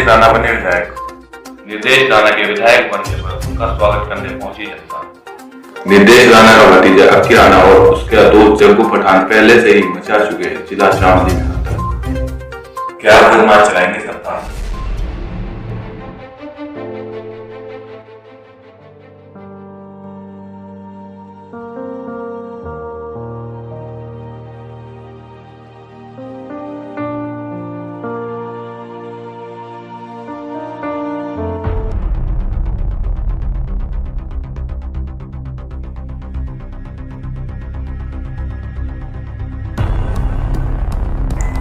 निर्देश राणा बने विधायक। निर्देश राणा के विधायक बनने पर उनका स्वागत करने पहुंची जनता। निर्देश राणा का भतीजा अक्की राणा और उसके दोस्त जग्गू पठान पहले से ही मचा चुके हैं जिला शामली में। क्या बदमाश चलाएंगे सत्ता?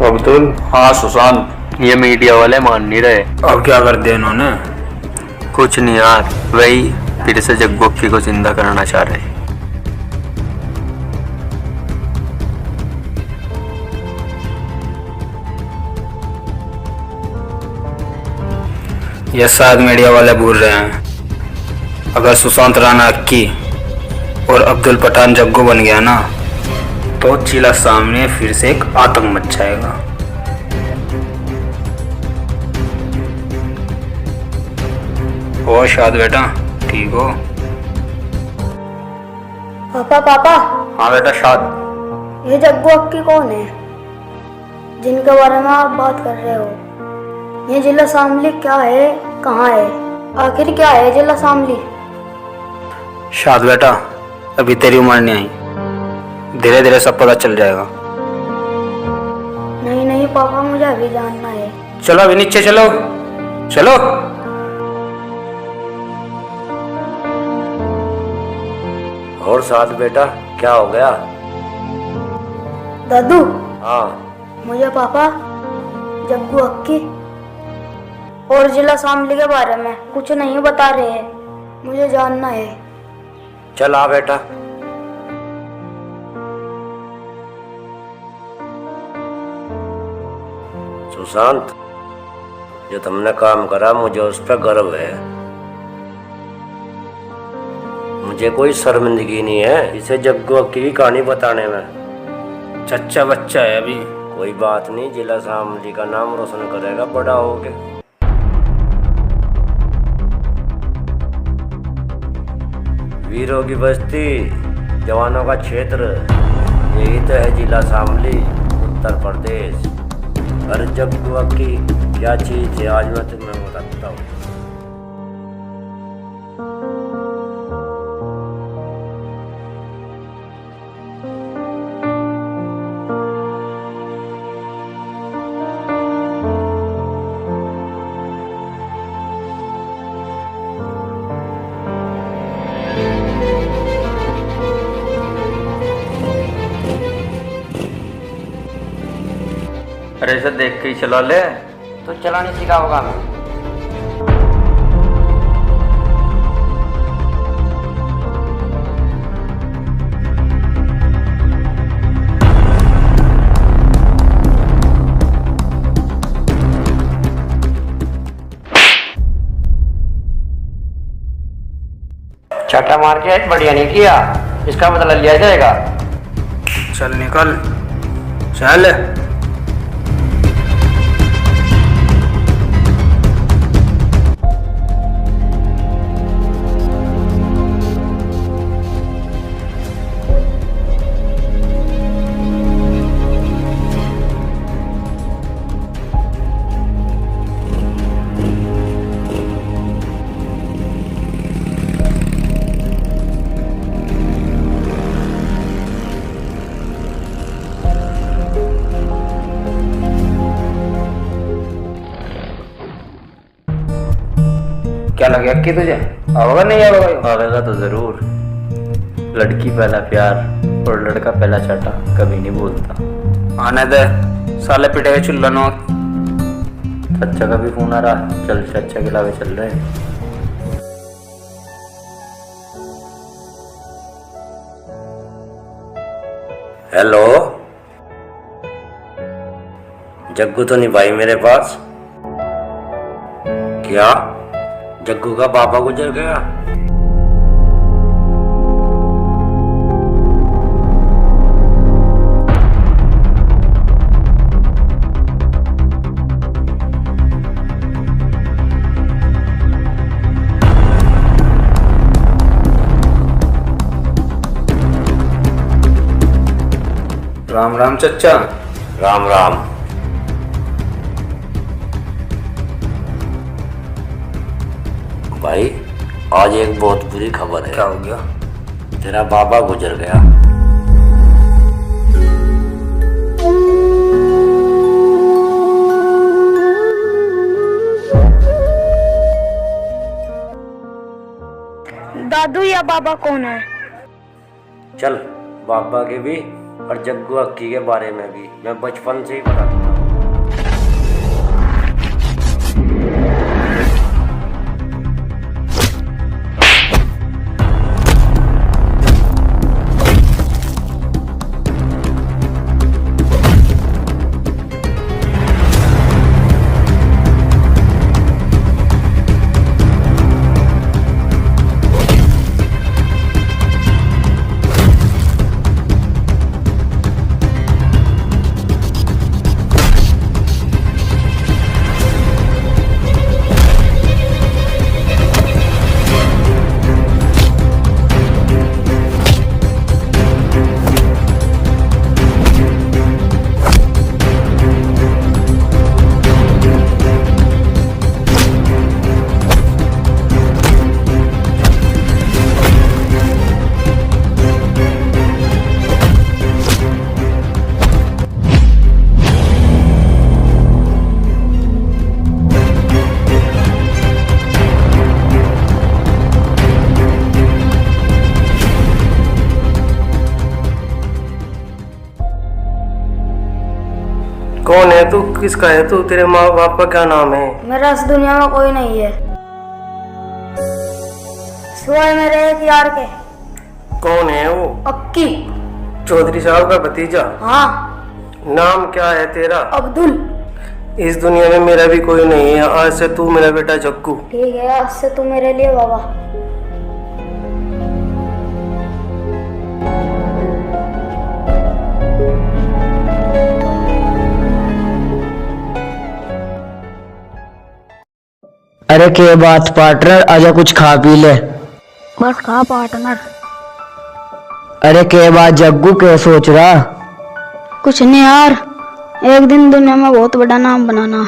अब्दुल। हाँ सुशांत, ये मीडिया वाले मान नहीं रहे। अब क्या कर दिया इन्होंने? कुछ नहीं यार, वही फिर से जग्गू अक्की को जिंदा करना चाह रहे। ये शायद मीडिया वाले भूल रहे हैं। अगर सुशांत राणा अक्की और अब्दुल पठान जग्गू बन गया ना, तो जिला सामने फिर से एक आतंक मच जाएगा। ओ शाद बेटा, ठीक हो? पापा पापा, हाँ बेटा शाद। ये जग्गू अक्की कौन है जिनके बारे में आप बात कर रहे हो? ये जिला शामली क्या है, कहाँ है, आखिर क्या है जिला शामली? शाद बेटा, अभी तेरी उम्र नहीं आई, धीरे धीरे सब पता चल जाएगा। नहीं नहीं पापा, मुझे अभी जानना है। चलो अभी नीचे चलो, चलो। और साथ बेटा, क्या हो गया? दादू, हाँ, मुझे पापा जग्गू अक्की और जिला शामली के बारे में कुछ नहीं बता रहे हैं, मुझे जानना है। चल आ बेटा। सुशांत, जो तुमने काम करा मुझे उस पर गर्व है। मुझे कोई शर्मिंदगी नहीं है इसे जग्गू अक्की की कहानी बताने में। चच्चा बच्चा है अभी। कोई बात नहीं, जिला शामली का नाम रोशन करेगा बड़ा होके। वीरों की बस्ती, जवानों का क्षेत्र, यही तो है जिला शामली, उत्तर प्रदेश। अरे जग्गू अक्की क्या चीज है, आज मैं तुम्हें बताता हूँ। अरे इसे देख के ही चला ले। तो चलाने सीखा होगा मैं। छठा मार के बढ़िया नहीं किया, इसका बदला लिया जाएगा। चल निकल, चल। क्या लगे अक्की तुझे? आवेगा नहीं आवेगा? आवेगा तो जरूर। लड़की पहला प्यार और लड़का पहला चाटा कभी नहीं बोलता। आने दे, साले पिटे हुए चुल्ला नो। चाचा का भी फोन आ रहा, चल चाचा के लावे चल रहे हैं। हेलो, जग्गू तो नहीं भाई मेरे पास? क्या जग्गू का पापा गुजर गया? राम राम चचा। राम राम। भाई आज एक बहुत बुरी खबर है। क्या हो गया? तेरा बाबा गुजर गया। दादू या बाबा कौन है? चल बाबा के भी और जग्गू अक्की के बारे में भी मैं बचपन से ही बताता हूँ। कौन है तू? किसका है तू? तेरे माँ बाप का क्या नाम है? मेरा इस दुनिया में कोई नहीं है, सिवाय मेरे एक यार के। कौन है वो? अक्की। चौधरी साहब का भतीजा? हाँ। नाम क्या है तेरा? अब्दुल। इस दुनिया में मेरा भी कोई नहीं है, आज से तू मेरा बेटा जग्गू। ठीक है, आज से तू मेरे लिए बाबा। अरे के बात पार्टनर, आजा कुछ खा पी ले। बस खा पार्टनर। अरे के बात जग्गू, के सोच रहा? कुछ नहीं यार, एक दिन दुनिया में बहुत बड़ा नाम बनाना।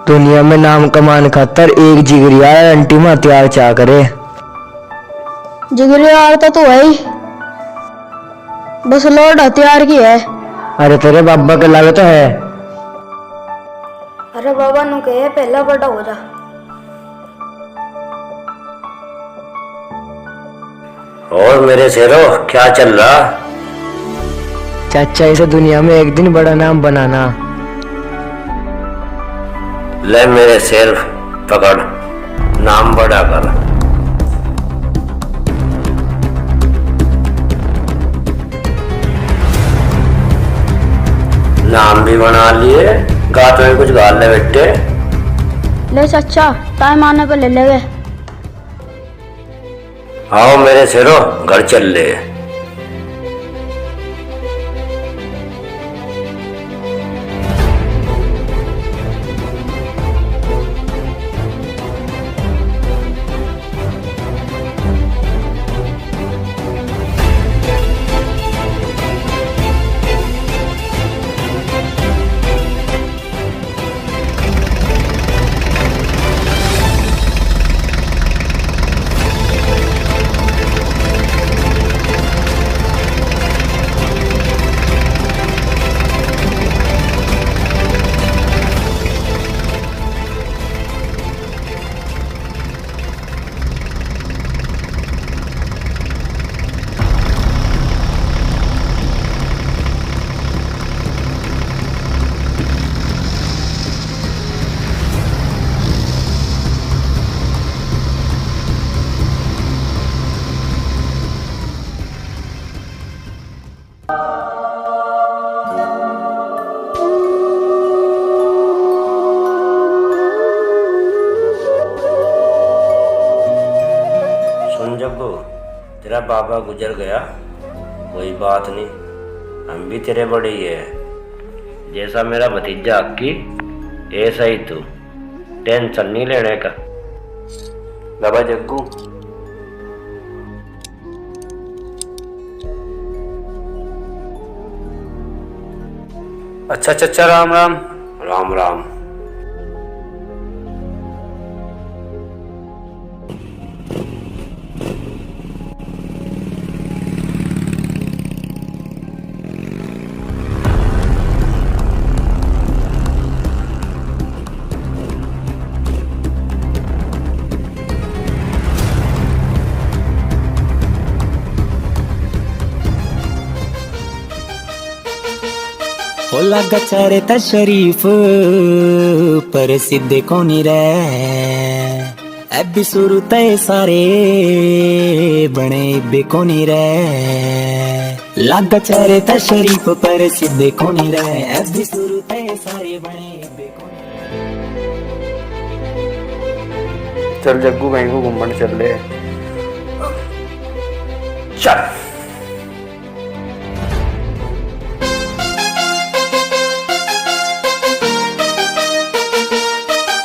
दुनिया में नाम कमाने खातर एक जिगरी यार अंटी में हथियार चाह करे। जिगरी यार तो तू है ही, बस लोड हथियार की है। अरे तेरे बाबा के लागे तो है। अरे बाबा नु कहे पहला बड़ा हो जा। और मेरे शेरों क्या चल रहा? चाचा इसे दुनिया में एक दिन बड़ा नाम बनाना। ले मेरे शेर पकड़, नाम बड़ा कर। नाम भी बना लिए, गात में कुछ गाल ले बेटे। ले चाचा, टाइम आने पे ले लेंगे। आओ मेरे शेरों, घर चल ले। जग्गू, तेरा बाबा गुजर गया, कोई बात नहीं, हम भी तेरे बड़े ही है। जैसा मेरा भतीजा अक्की, ऐसा ही तू, टेंशन नहीं लेने का। बाबा जग्गू, अच्छा चचा, राम राम। राम राम। हो लगा चारे ता शरीफ पर सिद्धे कोनी रे अभी शुरू तय सारे बने बेकोनी रे लगा चारे ता शरीफ पर सिद्धे कोनी रे अभी शुरू तय सारे बने बेकोनी। चल जग्गू कहीं को घूमने चल ले। चल।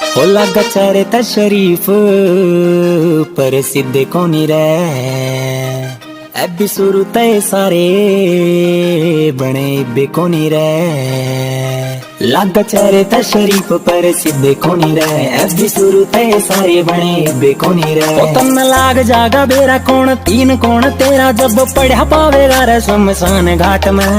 हो लगा चारे ता शरीफ पर सिद्धे कोनी रे अभी शुरू तय सारे बने बेकोनी रे लगा चारे ता शरीफ पर सिद्धे कोनी रे अभी शुरू तय सारे बने बेकोनी रे। ओ तन लाग जागा बेरा कौन तीन कौन तेरा जब पढ़ा पावेगा रे शमशान घाट में।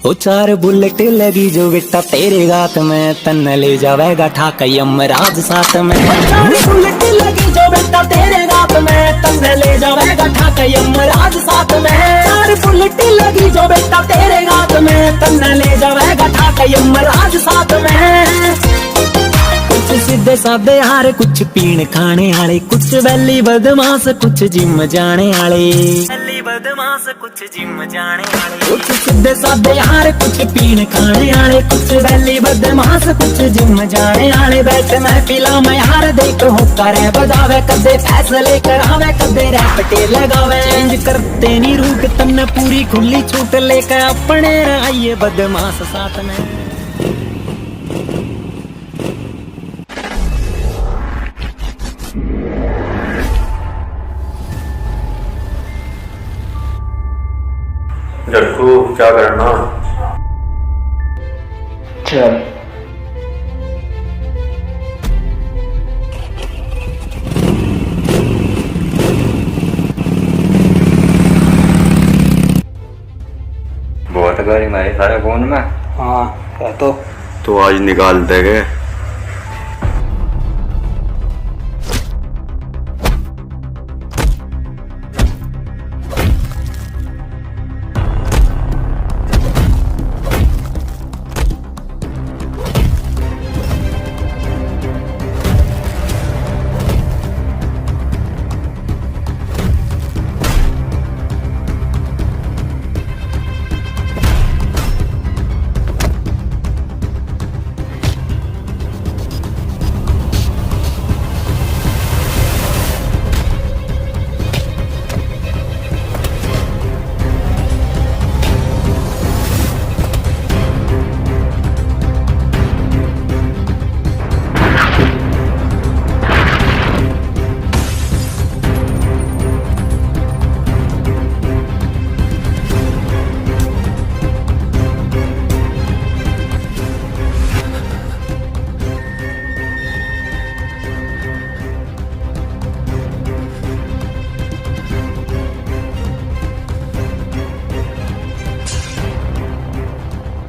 ओ चार बुलेट लगी जो बेटा तेरे गात में तन ले जावेगा ठाका यमराज साथ में। चार बुलेट लगी जो बेटा तेरे गात में तन ले जावेगा ठाका यमराज साथ में। चार बुलेट लगी जो बेटा तेरे गात में तन ले जावेगा ठाका यमराज साथ में। कुछ सीधे साधे हारे कुछ पीण खाने आले कुछ वैली बदमाश कुछ जिम जाने आले वैली बदमाश कुछ जिम जाने आले। कुछ सीधे साधे हारे कुछ पीण खाने आले कुछ वैली बदमाश कुछ जिम जाने आले। बैठे महफिला में यार देख होकर है बजावे कदे फैसले करावे कदे रैपटे लगावे चेंज करते नी रूप तन्ने पूरी खुली छूट लेकर अपने आइए बदमाश साथ में। जग्गू क्या करना? चल। बहुत गाड़ी मारी सारे फोन में। हाँ क्या तो आज निकाल देंगे।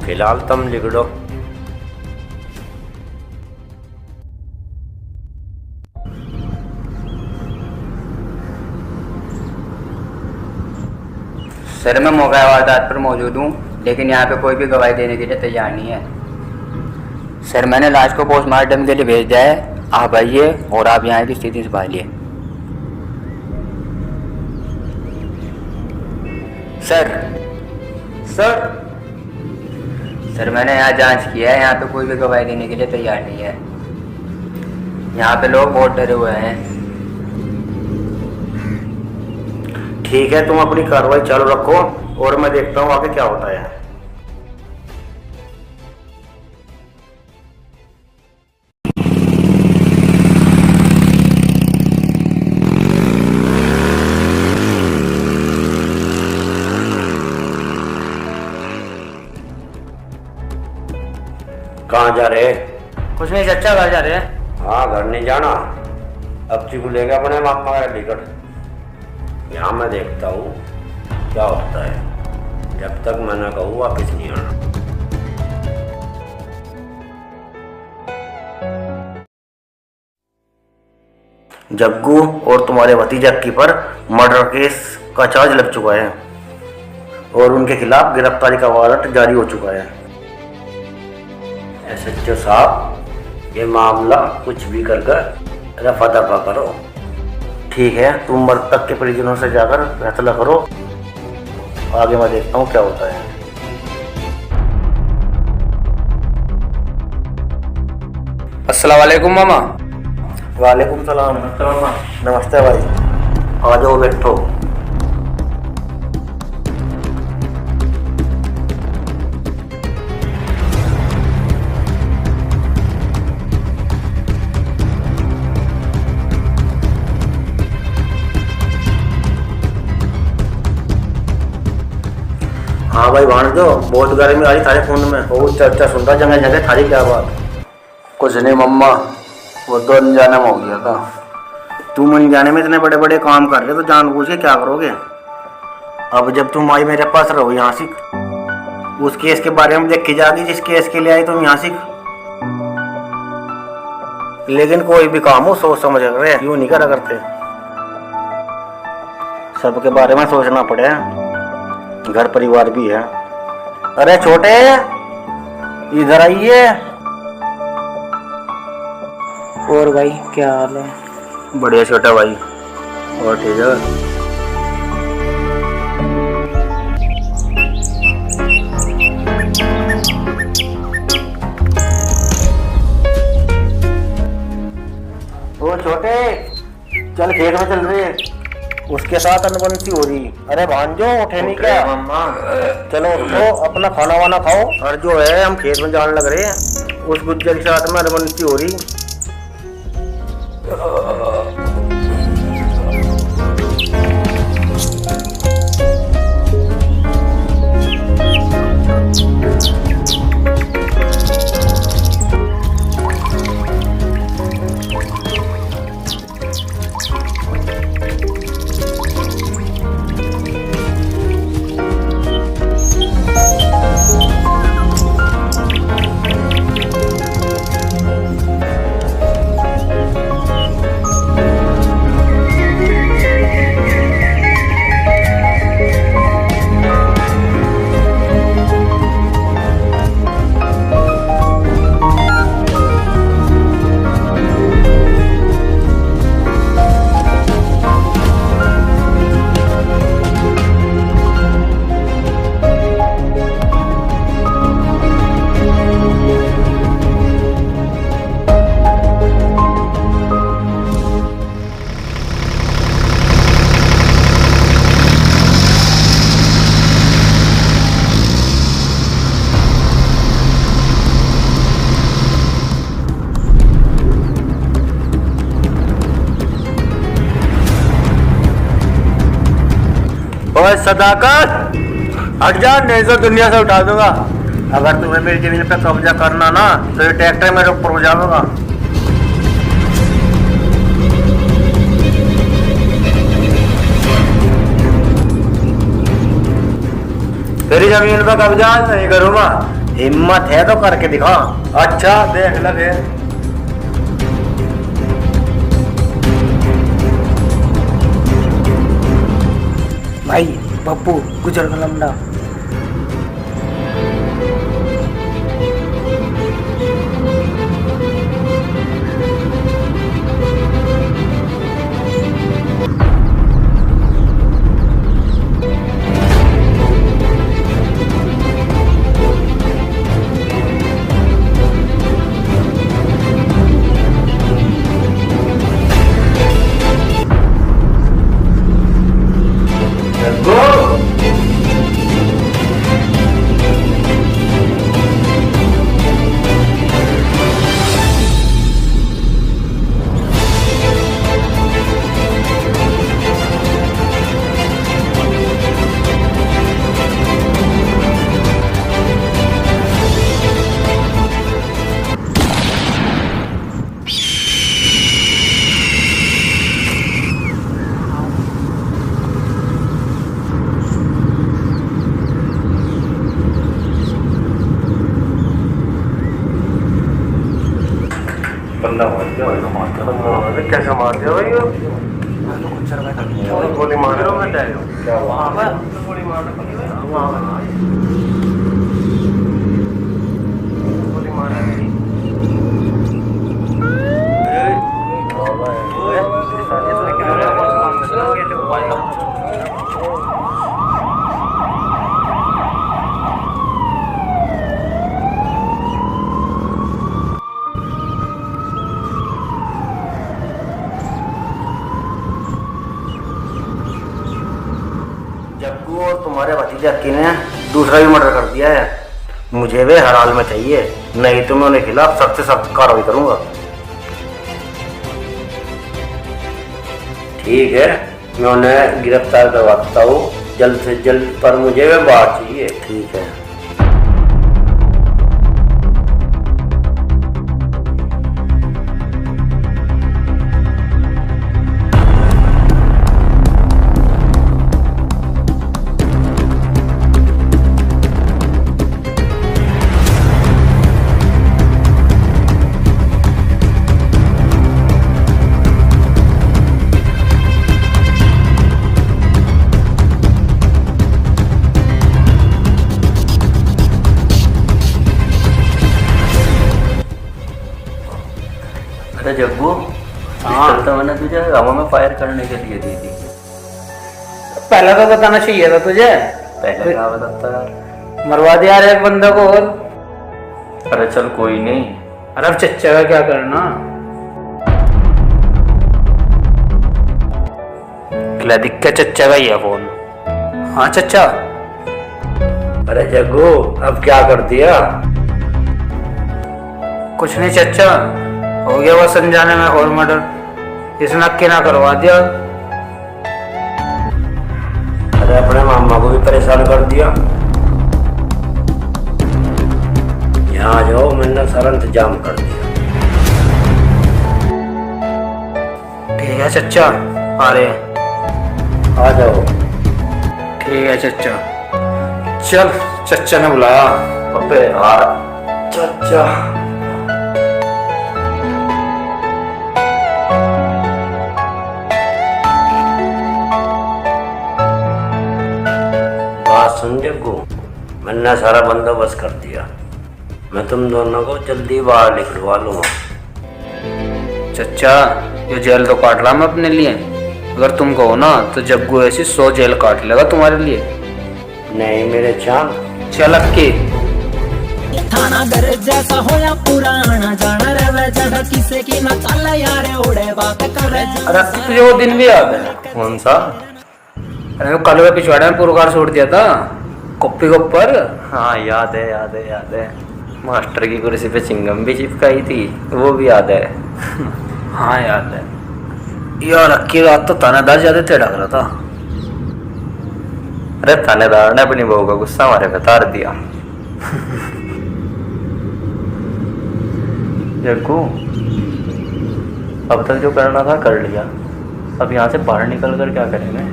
फिलहाल तुम लिख लो। सर मैं मौका वारदात पर मौजूद हूँ लेकिन यहाँ पे कोई भी गवाही देने के लिए तैयार नहीं है। सर मैंने लाश को पोस्टमार्टम के लिए भेज दिया है, आप आइए और आप यहाँ की स्थिति संभालिए। सर सर सर मैंने यहाँ जांच किया है, यहाँ पे कोई भी गवाही देने के लिए तैयार नहीं है। यहाँ पे लोग बहुत डरे हुए हैं। ठीक है, तुम अपनी कार्रवाई चालू रखो और मैं देखता हूँ आगे क्या होता है। जा रहे? कुछ नहीं चाचा, घर जा रहे हैं। हाँ, घर नहीं जाना। अब को लेकर अपने मामा का टिकट यहाँ मैं देखता हूँ क्या होता है। जब तक मैं ना कहूँ वापिस नहीं आना। जग्गू और तुम्हारे भतीजा अक्की पर मर्डर केस का चार्ज लग चुका है और उनके खिलाफ गिरफ्तारी का वारंट जारी हो चुका है। SHO साहब, ये मामला कुछ भी कर रफा दफा करो। ठीक है, तुम मृतक के परिजनों से जाकर फैसला करो, आगे मैं देखता हूँ क्या होता है। अस्सलाम वालेकुम मामा। वालेकुम सलाम। नमस्ते भाई, आ जाओ बैठो। हाँ भाई भांजो, बहुत गर्मी आ रही थारे फोन में, बहुत चर्चा सुन रहा जगह जगह। थारी क्या बात? कुछ नहीं मम्मा, वो तो अनजाने में हो गया था। तुम अनजाने में इतने बड़े बड़े काम कर रहे हो तो जानबूझ के क्या करोगे? अब जब तुम आई मेरे पास रहो यहाँ सीख, उस केस के बारे में देख के जागी जिस केस के लिए आई तुम यहाँ सीख। लेकिन कोई भी काम हो सोच समझ कर रहे, यूं नहीं करा करते। सबके बारे में सोचना पड़े, घर परिवार भी है। अरे छोटे, इधर आइए। और भाई क्या हाल है? बढ़िया छोटा भाई, और ठीक है। ओ छोटे, चल खेत में चल रहे, उसके साथ अनबंसी हो रही। अरे भांजो, उठे नहीं क्या? चलो उठो, अपना खाना वाना खाओ। और जो है हम खेत में जाने लग रहे हैं, उस गुज्जर के साथ में अनबंसी हो रही। सदाकत हट जा, नहीं तो दुनिया से उठा दूंगा। अगर तुम्हें मेरी जमीन पे कब्जा करना ना तो ये ट्रैक्टर मेरे ऊपर हो जाएगा। तेरी जमीन पे कब्जा नहीं करूंगा। हिम्मत है तो करके दिखा। अच्छा देख लगे। भाई पप्पू गुजर का लमड़ा। कंधा मार दिया भाई, अरे कैसे मार दिया भाई? गोली मार रहा हूँ मैं, क्या वहाँ पर गोली मार रहा जग्गू और तुम्हारे भतीजे अक्की ने दूसरा भी मर्डर कर दिया है। मुझे वे हर हाल में चाहिए, नहीं तो मैं उन्हें खिलाफ सख्त से सख्त कार्रवाई करूंगा। ठीक है, मैं उन्हें गिरफ्तार करवाता हूँ जल्द से जल्द, पर मुझे वे बाहर चाहिए। ठीक है। अरे जग्गू, पिस्टल तो मैंने तुझे हवा में फायर करने के लिए दी थी। पहले तो बताना चाहिए था तुझे। पहले क्या बताता यार? मरवा दिया यार एक बंदे को और। अरे चल कोई नहीं। अरे अब चच्चा का क्या करना? किला दिख के चच्चा का ही है फोन। हाँ चच्चा। अरे जग्गू, अब क्या कर दिया? कुछ नहीं चच्चा, हो गया वो संजाने में और मर्डर, इसने अक्की ना करवा दिया। अरे अपने मामा को भी परेशान कर दिया। यहाँ जाओ, मैंने सारा इंतजाम कर दिया। ठीक है चच्चा, आ रहे हैं। आ जाओ। ठीक है चच्चा। चल, चच्चा ने बुलाया। अबे यार चाचा। बात सुन जग्गू, मैंने सारा बंदोबस्त कर दिया। मैं तुम दोनों को जल्दी बाहर निकलवा लूंगा। चच्चा, ये जेल तो काट रहा मैं अपने लिए। अगर तुम कहो ना तो जग्गू ऐसी 100 जेल काट लेगा तुम्हारे लिए। नहीं मेरे चांद। चल अक्की। थाना घर जैसा होया पुराना, जाना रहे जगह किसे की न चल यार उड़े बात करे। अरे तुझे वो दिन भी याद है? कौन सा? अरे कल वे पिछवाड़े में पुरकार छोड़ दिया था कॉपी के ऊपर। हाँ याद है, याद है, याद है। मास्टर की कुर्सी पे चिंगम भी चिपकाई थी, वो भी याद है। हाँ याद है यार। अक्की रात तो थानेदार ज्यादा टेढ़ा कर रहा था। अरे थानेदार ने अपनी बहू का गुस्सा हमारे पे तार दिया। जग्गू, अब तक जो करना था कर लिया, अब यहाँ से बाहर निकल कर क्या करेंगे?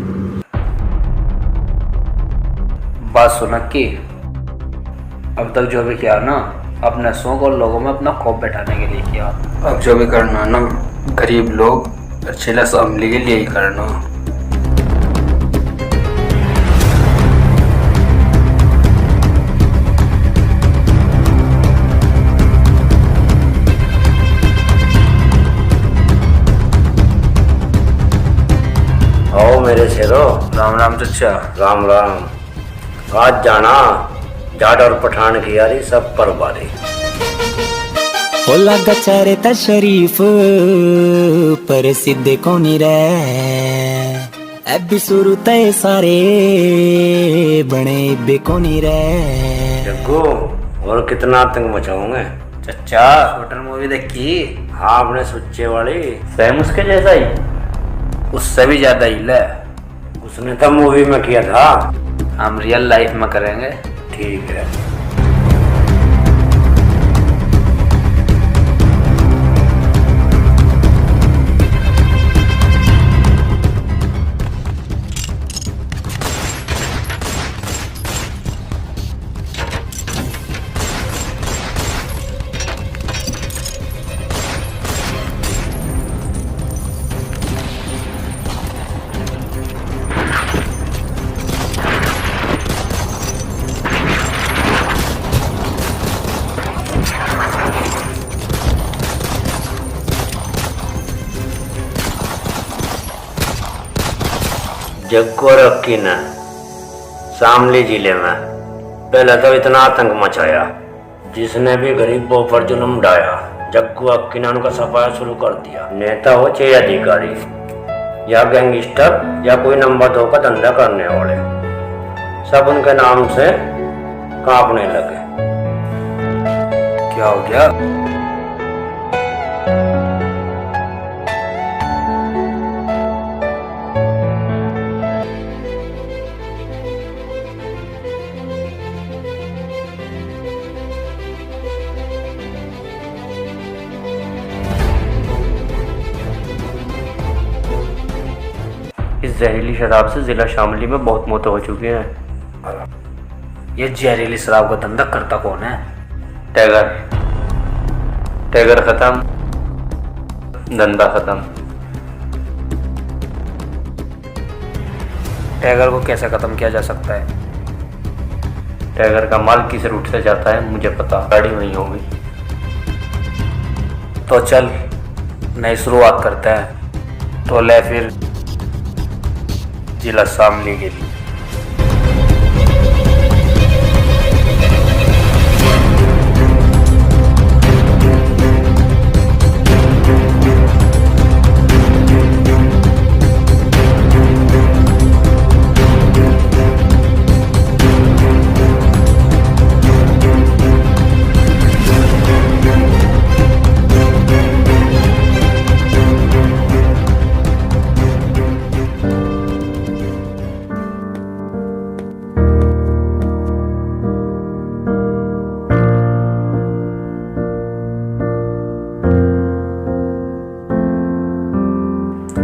बात सुन अक्की, अब तक जो भी किया ना अपने शौक और लोगों में अपना खौफ बैठाने के लिए किया। अब जो भी करना ना गरीब लोग जिला असेंबली के लिए ही करना। आओ मेरे शेरो। राम राम चचा। राम राम। आज जाना जाट और पठान की यारी सब पर बारी। हो लगा चेहरे ता शरीफ पर सीधे कोनी रे, अभी शुरू तय सारे बने बेकोनी रे। जग्गू, और कितना आतंक मचाओगे? चचा शूटर मूवी देखी? हाँ, अपने सुच्चे वाली। सेम उसके जैसा ही? उससे भी ज्यादा ही है। उसने तो मूवी में किया था, हम रियल लाइफ में करेंगे। ठीक है। जग्गू और अक्की ने शामली जिले में पहले तो इतना आतंक मचाया, जिसने भी गरीबों पर जुल्म ढाया, जग्गू अक्की ने उनका सफाया शुरू कर दिया। नेता हो चाहे अधिकारी या गैंगस्टर या कोई नंबर 2 का धंधा करने वाले, सब उनके नाम से कांपने लगे। क्या हो गया? इस जहरीली शराब से जिला शामली में बहुत मौतें हो चुकी हैं। ये जहरीली शराब का धंधा करता कौन है? टैगर खत्म, धंधा खत्म। टैगर को कैसे खत्म किया जा सकता है? टैगर का माल किस रूट से जाता है मुझे पता, गाड़ी वहीं होगी। तो चल नई शुरुआत करते हैं। तो ले फिर जिला शामली के लिए।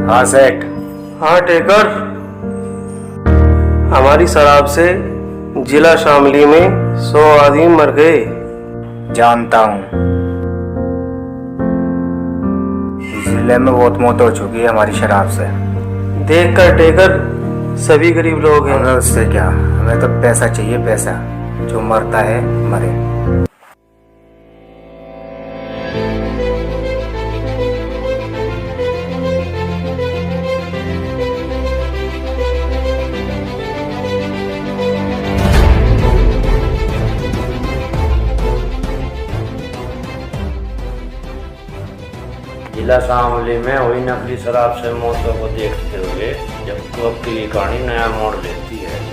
हाँ सेठ। हाँ टेकर, हमारी शराब से जिला शामली में 100 आदमी मर गए। जानता हूँ, जिले में बहुत मौत हो चुकी है हमारी शराब से। देख कर टेकर, सभी गरीब लोग हैं। हमें उससे क्या, हमें तो पैसा चाहिए, पैसा। जो मरता है मरे। जिला शामली में हुई नकली शराब से मौतों को देखते हुए जग्गू अक्की की कहानी नया मोड़ लेती है।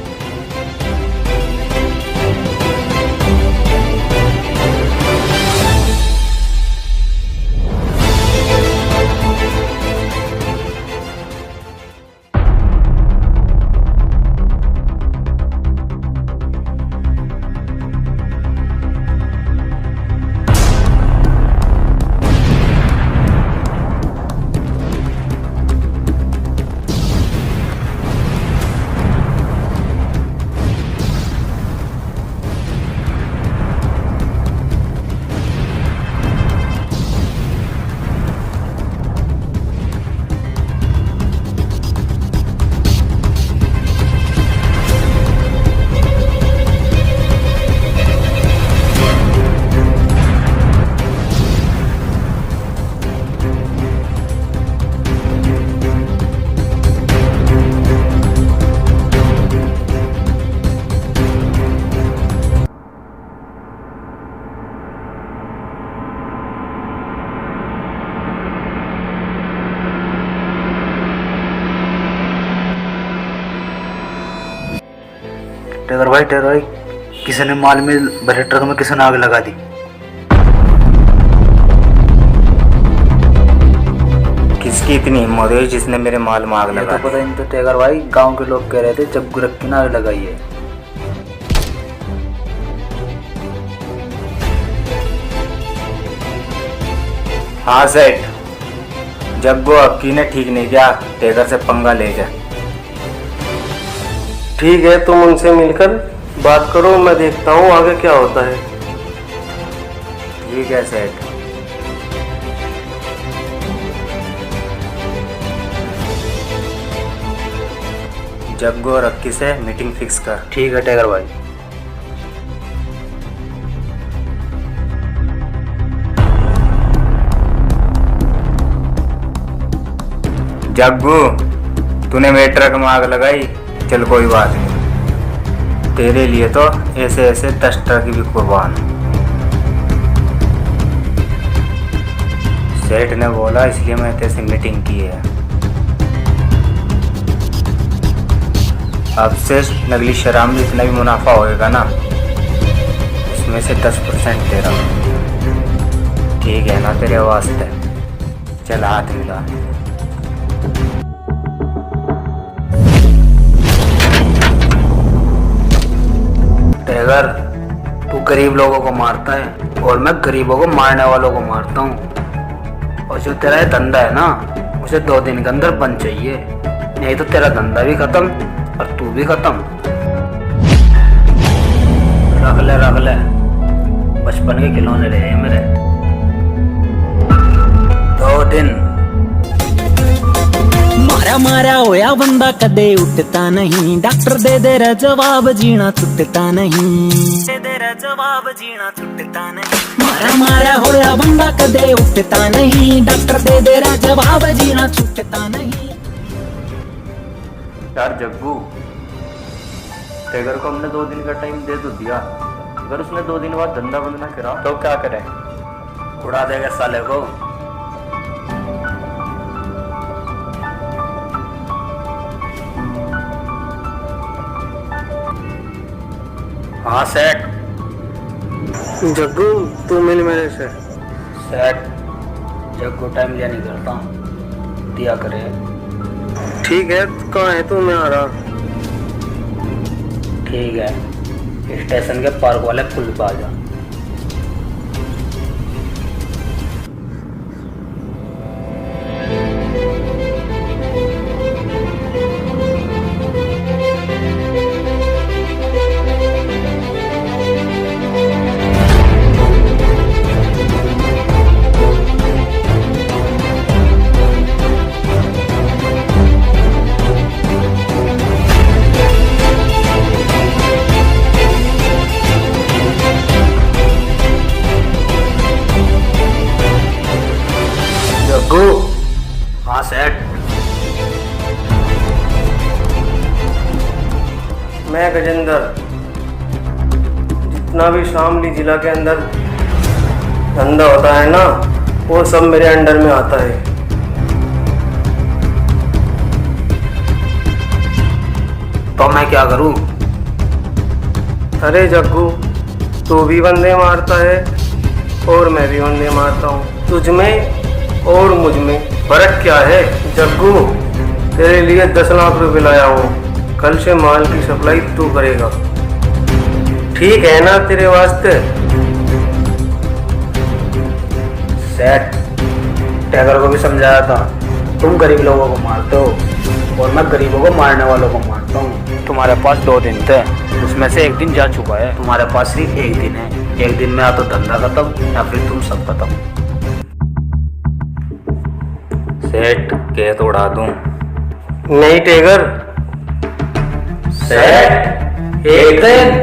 टेगर भाई, किसी ने माल में भरे ट्रक में किसी ने आग लगा दी। किसकी इतनी हिम्मत है जिसने मेरे माल में आग ये लगा तो पता नहीं। तो टेगर भाई, गांव के लोग कह रहे थे जग्गू अक्की ने आग लगाई है। हाँ सेठ, जग्गू अक्की ने ठीक नहीं किया, टैगर से पंगा ले जा। ठीक है, तुम उनसे मिलकर बात करो, मैं देखता हूँ आगे क्या होता है। ठीक है सेठ। जग्गू और अक्की से मीटिंग फिक्स कर। ठीक है टेगर भाई। जग्गू, तूने मेरे ट्रक में आग लगाई, चल कोई बात नहीं, तेरे लिए तो ऐसे ऐसे 10 ट्रक भी कुर्बान। सेठ ने बोला इसलिए मैं तेरे से मीटिंग की है। अब से नकली शराब में जितना भी मुनाफा होएगा ना, उसमें से 10% तेरा। ठीक है ना तेरे वास्ते? चल हाथ मिला। टाइगर, तू गरीब लोगों को मारता है और मैं गरीबों को मारने वालों को मारता हूँ। और जो तेरा ये धंधा है ना, उसे 2 दिन के अंदर बंद चाहिए, नहीं तो तेरा धंधा भी खत्म और तू भी खत्म। रख ले, बचपन के खिलौने रहे मेरे। 2 दिन मारा होया बंदा कदे उठता नहीं, डॉक्टर दे दे रे जवाब जीना छुटता नहीं, दे दे रे जवाब जीना छुटता नहीं। मारा होया बंदा कदे उठता नहीं, डॉक्टर दे दे रे जवाब जीना छुटता नहीं। यार जग्गू, टाइगर को हमने 2 दिन का टाइम दे तो दिया, अगर उसने 2 दिन बाद धंधा बंद ना करा तो क्या करे? उड़ा देगा साले को। हाँ सेठ। जग्गू तू मिल मेरे से। सेठ, जग्गू टाइम लिया नहीं करता, दिया करे। ठीक है, कहाँ है तू? मैं आ रहा। ठीक है, स्टेशन के पार्क वाले पुल पे आ जा। हाँ सेठ। मैं गजेंद्र, जितना भी शामली जिला के अंदर धंधा होता है ना, वो सब मेरे अंडर में आता है। तो मैं क्या करूं? अरे जग्गू, तू भी बंदे मारता है और मैं भी बंदे मारता हूँ। तुझ में और मुझ में फर्क क्या है? जग्गू, तेरे लिए 10 लाख रुपए लाया हूँ, कल से माल की सप्लाई तू करेगा, ठीक है ना तेरे वास्ते? सेठ, टाइगर को भी समझाया था, तुम गरीब लोगों को मारते हो और मैं गरीबों को मारने वालों को मारता हूँ। तुम्हारे पास 2 दिन थे, उसमें से 1 दिन जा चुका है। तुम्हारे पास सिर्फ 1 दिन है। 1 दिन में या तो धंधा खत्म या फिर तुम सब खत्म। सेठ, केस उड़ा दूं? नहीं टाइगर। सेठ, 1 दिन।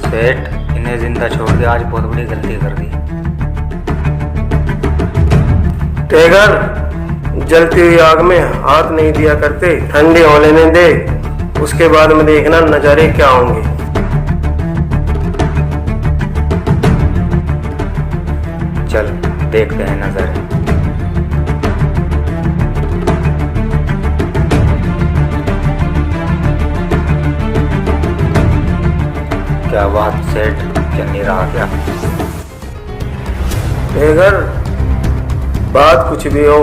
सेठ, इन्हें जिंदा छोड़ के आज बहुत बड़ी गलती कर दी। टाइगर, जलती हुई आग में हाथ नहीं दिया करते, ठंडे हो लेने दे, उसके बाद में देखना नजारे क्या होंगे। चल देखते हैं नजारे। क्या बात सेठ, चल नहीं रहा क्या? टाइगर, बात कुछ भी हो,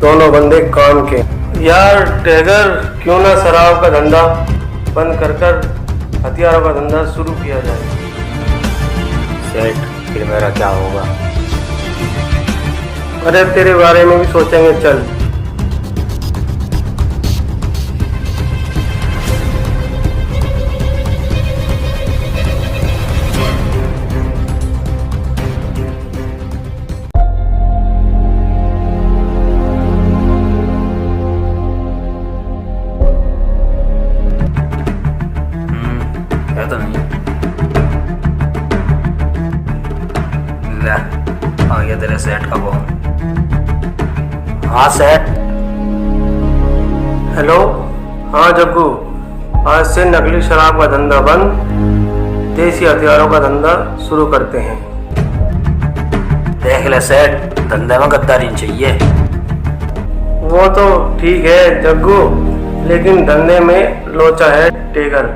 दोनों बंदे काम के। यार टाइगर, क्यों ना शराब का धंधा बंद कर हथियारों का धंधा शुरू किया जाए? सेठ, फिर मेरा क्या होगा? अरे तेरे बारे में भी सोचेंगे, चल। है तो नहीं। ले, आ गया तेरे सेठ का बॉम्ब। हाँ सेठ। हेलो। हाँ जग्गू, आज से नकली शराब का धंधा बंद, देसी हथियारों का धंधा शुरू करते हैं। देख ले सेठ, धंधे में गद्दारी नहीं चाहिए। वो तो ठीक है जग्गू, लेकिन धंधे में लोचा है टेगर।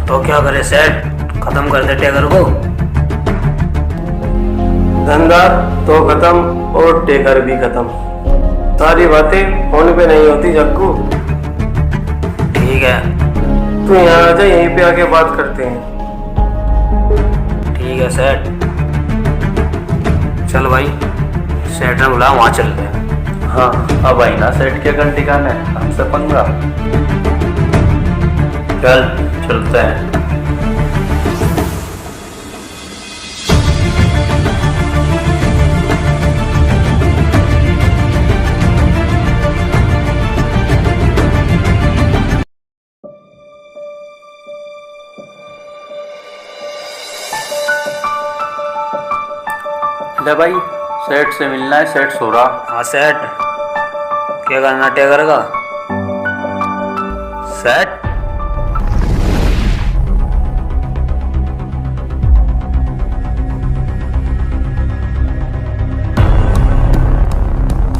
तो क्या करे सेठ, खत्म कर दे टेगर को। धंधा तो खत्म और टेकर भी खत्म। सारी बातें फोन पे नहीं होती जग्गू। ठीक है। तू यहाँ आ जा, यहीं पे आके बात करते हैं। ठीक है सेठ। चल भाई, सेठ ने बुलाया, वहाँ चलते हैं। हाँ, अब आई ना सेठ के घंटी का है हमसे पंगा। चल चलते हैं। ले भाई, सेठ से मिलना है, सेठ सो रहा। हाँ सेठ, क्या करना टेगर का? सेठ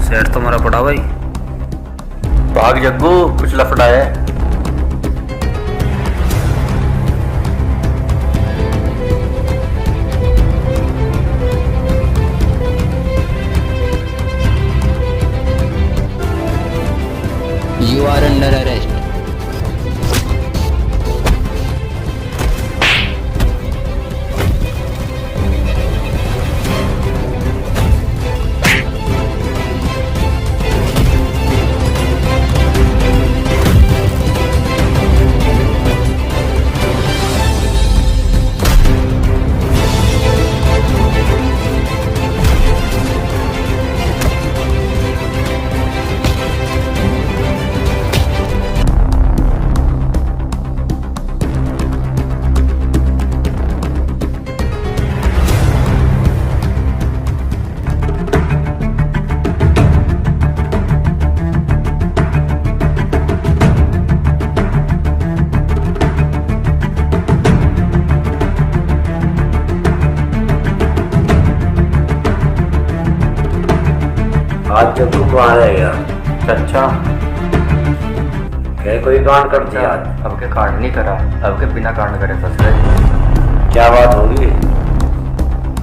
सेठ तुम्हारा पड़ा भाई। भाग जग्गू, कुछ लफड़ा है। You are under arrest. आज जब तू कहाँ रह गया? अच्छा, क्या कोई कांड कर दिया? अब के कांड नहीं करा, अब के बिना कांड करे फंस गए। क्या बात होगी?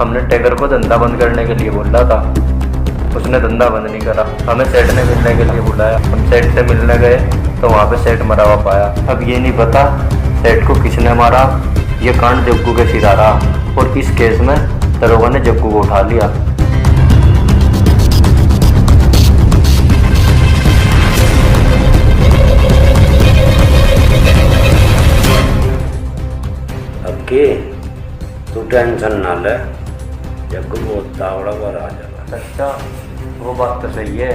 हमने टेगर को धंधा बंद करने के लिए बोला था, उसने धंधा बंद नहीं करा। हमें सेठ ने मिलने के लिए बुलाया, हम सेठ से मिलने गए तो वहाँ पे सेठ मरा हुआ पाया। अब ये नहीं पता सेठ को किसने मारा। ये कांड जग्गू के सिर आ रहा और इस केस में दरोगा ने जग्गू को उठा लिया। के तू टेंशन ना ले, जग्गू बहुत तावड़ा पर आ जाएगा। अच्छा, वो बात तो सही है,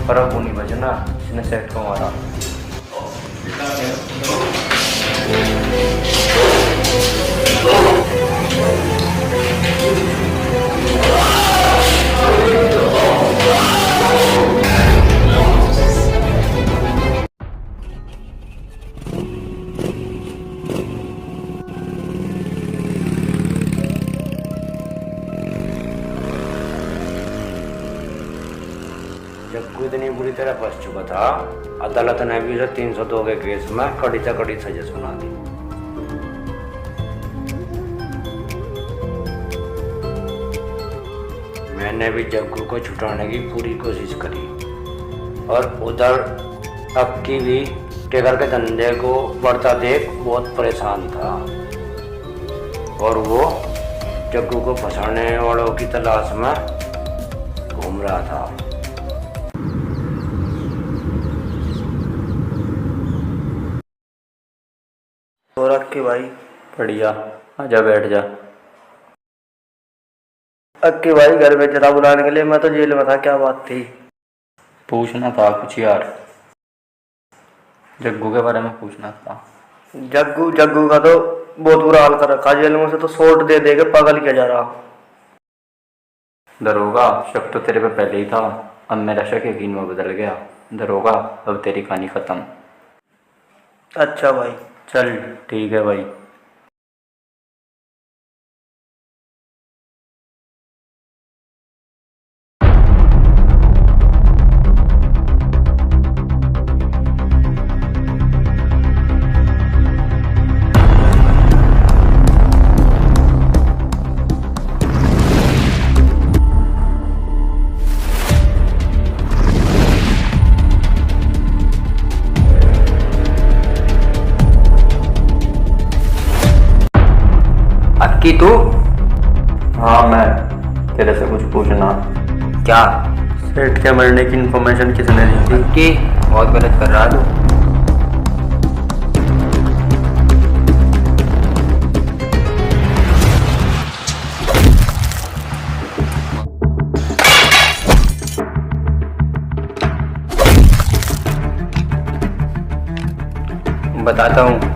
पर अब वो नहीं बचना जिसने सेठ को मारा। जग्गू इतनी बुरी तरह फंस चुका था, अदालत ने भी उसे 302 के केस में कड़ी से कड़ी सजा सुना दी। मैंने भी जग्गू को छुड़ाने की पूरी कोशिश करी और उधर अक्की भी टेगर के धंधे को बढ़ता देख बहुत परेशान था और वो जग्गू को फंसाने वालों की तलाश में घूम रहा था। और अक्की भाई, बढ़िया, आजा बैठ जा। अक्की भाई घर में जरा बुलाने के लिए, मैं तो जेल में था, क्या बात थी? पूछना था कुछ यार, जग्गू के बारे में पूछना था। जग्गू का तो बहुत बुरा हाल कर रखा जेल में, से तो शॉट दे दे के पागल किया जा रहा। दरोगा, शक तो तेरे पे पहले ही था, अब मेरा शक यकीन में बदल गया। दरोगा, अब तेरी कहानी खत्म। अच्छा भाई। चल ठीक है भाई। अक्की तू? हाँ मैं, तेरे से कुछ पूछना। क्या? सेठ के मरने की इन्फॉर्मेशन किसने दी थी? अक्की बहुत गलत कर रहा तू। बताता हूँ,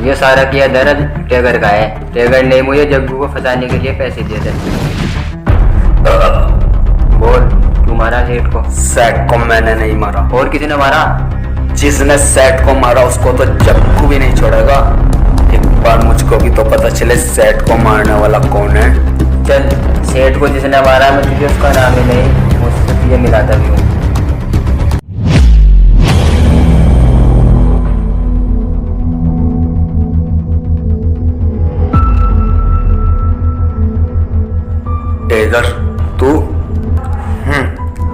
ये सारा किया दर्द टेगर का है। टेगर ने मुझे जग्गू को फंसाने के लिए पैसे दिए थे। बोल, तू मारा सेठ को? सेठ को मैंने नहीं मारा। और किसी ने मारा? जिसने सेठ को मारा उसको तो जग्गू भी नहीं छोड़ेगा। एक बार मुझको भी तो पता चले सेठ को मारने वाला कौन है। चल, सेठ को जिसने मारा मैं तुझे उसका नाम ही नहीं, मुझसे तुझे मिलाता भी हूँ। टेगर तू?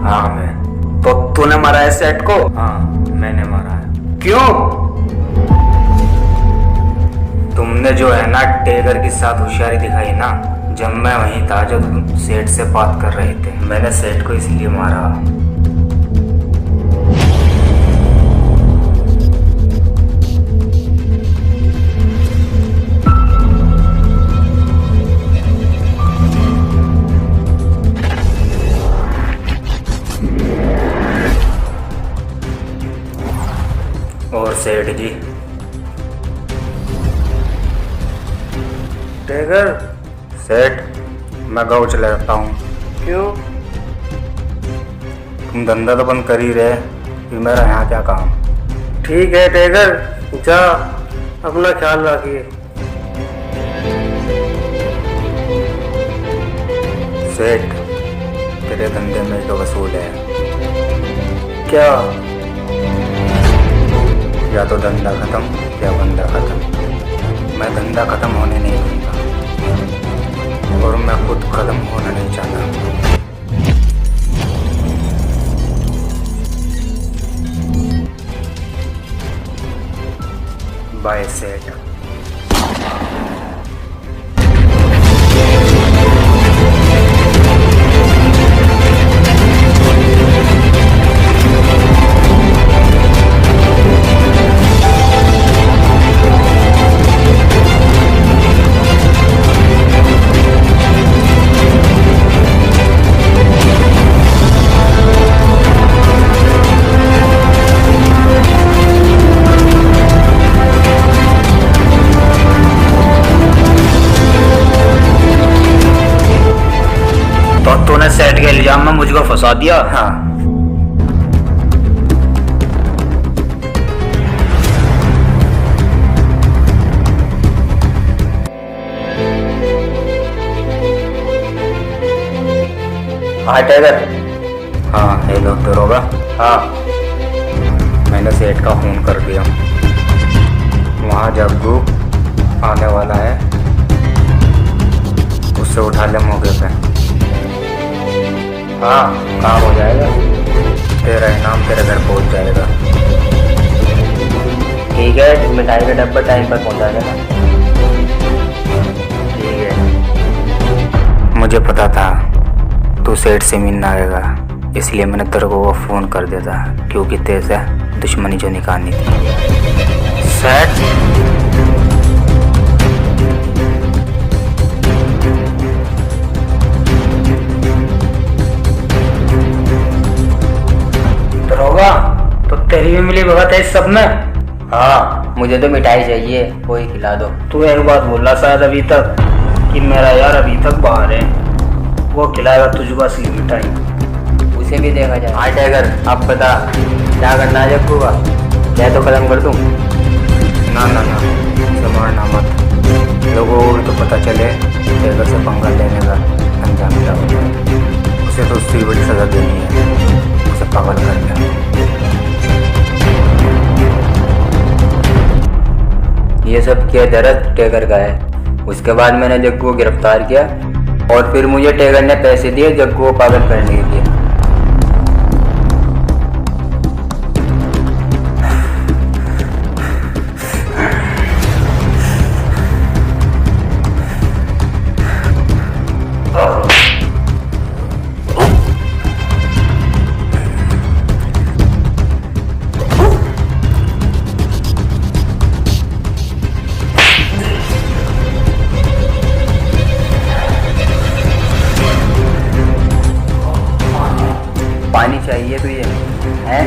हाँ मैं। तो तूने मारा है सेठ को? हाँ, मैंने मारा है। क्यों? तुमने जो है ना टेगर के साथ होशियारी दिखाई ना, जब मैं वहीं था जब तुम सेठ से बात कर रहे थे। मैंने सेठ को इसलिए मारा। और सेठ जी? टेगर। सेठ, मैं गाँव चला जाता हूँ। क्यों? तुम धंधा तो बंद कर ही रहे, फिर मेरा यहाँ क्या काम? ठीक है टेगर, जा, अपना ख्याल रखिए। सेठ, तेरे धंधे में तो वसूल है। क्या? या तो धंधा खत्म या बंदा खत्म। मैं धंधा खत्म होने नहीं दूंगा और मैं खुद खत्म होना नहीं चाहता। बाय सेठ। तो तूने सेठ के इल्जाम में मुझको फंसा दिया? हाँ। हाँ टेगर। हाँ हेलो दरोगा। हाँ, मैंने सेठ का फोन कर दिया, वहाँ जग्गू आने वाला है, उससे उठा ले मौके पे। हाँ, काम हो जाएगा। तेरा इनाम तेरे घर पहुँच जाएगा। ठीक है, मिठाई का डब्बा टाइम पर पहुँचा देना। ठीक है। मुझे पता था तू सेठ से मिलने आएगा, इसलिए मैंने तेरे को फ़ोन कर दिया था, क्योंकि तेरे से दुश्मनी जो निकालनी थी। सेठ, दरोगा, तो तेरी भी मिली भगत है इस सब में? हाँ, मुझे तो मिठाई चाहिए, कोई खिला दो। तू एक बात बोला शायद अभी तक कि मेरा यार अभी तक बाहर है, वो खिलाएगा तुझको असली मिठाई। उसे भी देखा जाए। हाँ टाइगर, अब बता क्या करना है जग्गू का? चाहे तो खत्म कर दूँ? ना ना ना, उसे मारना मत। लोगों को भी तो पता चले टाइगर से पंगा लेने का अंजाम क्या होता है। उसे तो उसकी बड़ी सजा देनी है, उसे पागल कर दिया। ये सब क्या दर्द टाइगर का है। उसके बाद मैंने जग्गू को गिरफ्तार किया और फिर मुझे टाइगर ने पैसे दिए जग्गू को पागल करने के लिए। पानी चाहिए तुझे हैं?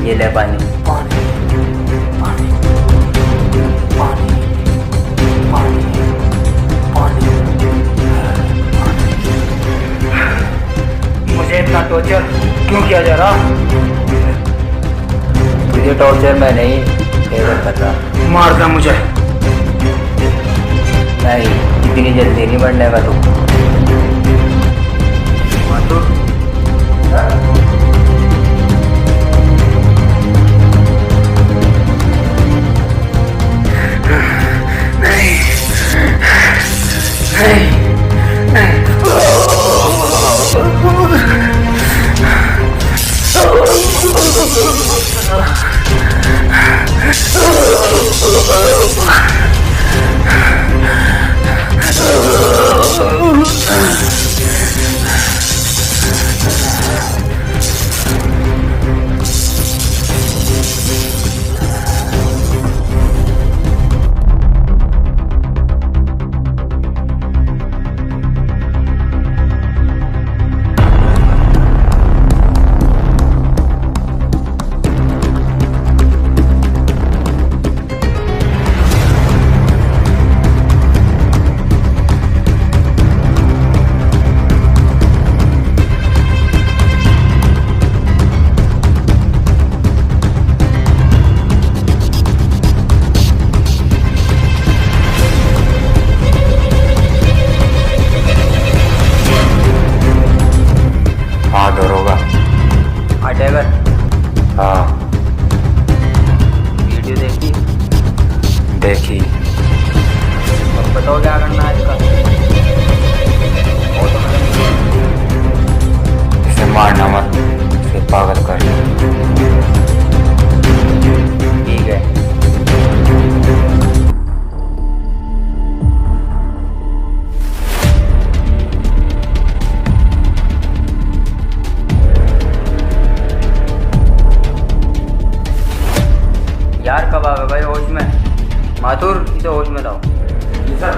ये ले पानी। मुझे इतना टॉर्चर क्यों किया जा रहा? तुझे टॉर्चर मैं नहीं टाइगर कर रहा। मार दे मुझे। नहीं, इतनी जल्दी नहीं बढ़ने का तू। टाइगर। हाँ वीडियो देखी? देखी। अब बताओ क्या करना है इसका? इसे मारना मत, इसे पागल कर। ठीक है। यार कब आ गए भाई होश में? माथुर इसे होश में लाओ। जी सर।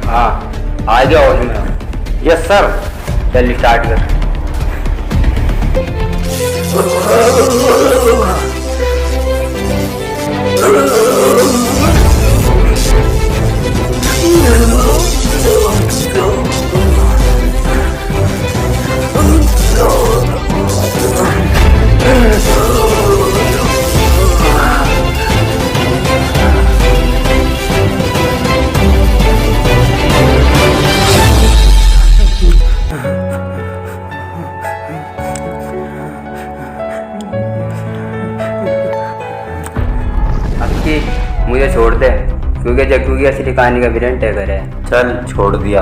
हाँ आ जाओ होश में। Yes sir. चल स्टार्ट कर। मुझे छोड़ दे क्योंकि जग्गू की असली कहानी का विलन टाइगर है। चल छोड़ दिया।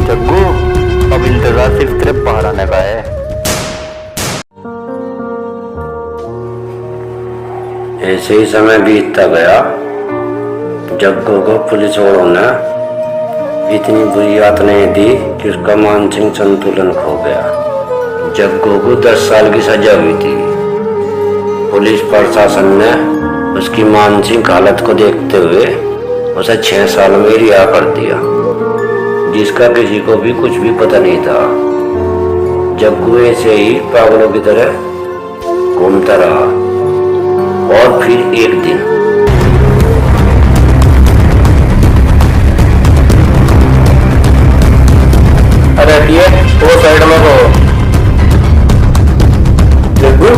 जग्गू अब इंतजार सिर्फ तेरे बाहर आने का है। ऐसे ही समय बीतता गया। जग्गू को पुलिस वालों ने इतनी बुरी यातनाएं दी कि उसका मानसिक संतुलन खो गया। जग्गू को 10 साल की सजा हुई थी। पुलिस प्रशासन ने उसकी मानसिक हालत को देखते हुए उसे 6 साल में रिहा कर दिया, जिसका किसी को भी कुछ भी पता नहीं था। जग्गू ऐसे ही पागलों की तरह घूमता रहा। और फिर एक दिन अरे वो साइड में को जग्गू,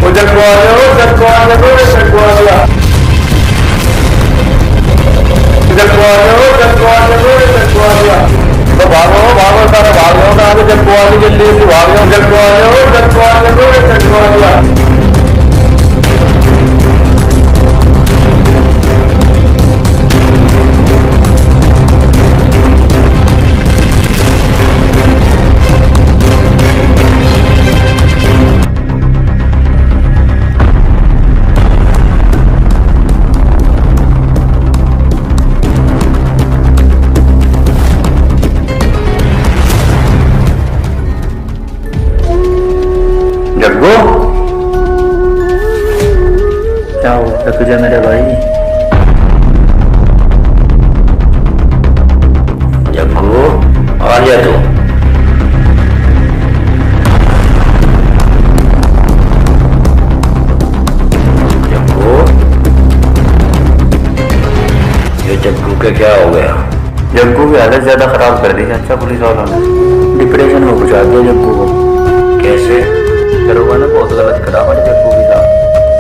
वो जग्गू आ गया, वो जग्गू आ गया, वो जग्गू आ गया, जग्गू आ गया, वो जग्गू आ गया, वो जग्गू आ गया। तो भागो भागो सारे भागो, आगे जग्गू आ गया, जल्दी से भागो, जग्गू आ गया, वो जग्गू आ गया, वो जग्गू आ गया। जग्गू, क्या हुआ तुझे मेरे भाई? जग्गू आ जा तू। जग्गू, ये जग्गू के क्या हो गया? जग्गू की हालत ज्यादा खराब कर दी चाचा पुलिस वालों ने। डिप्रेशन में घुसा दिया जग्गू को। कैसे? दरोगा ने बहुत गलत करा हमारे जग्गू के साथ।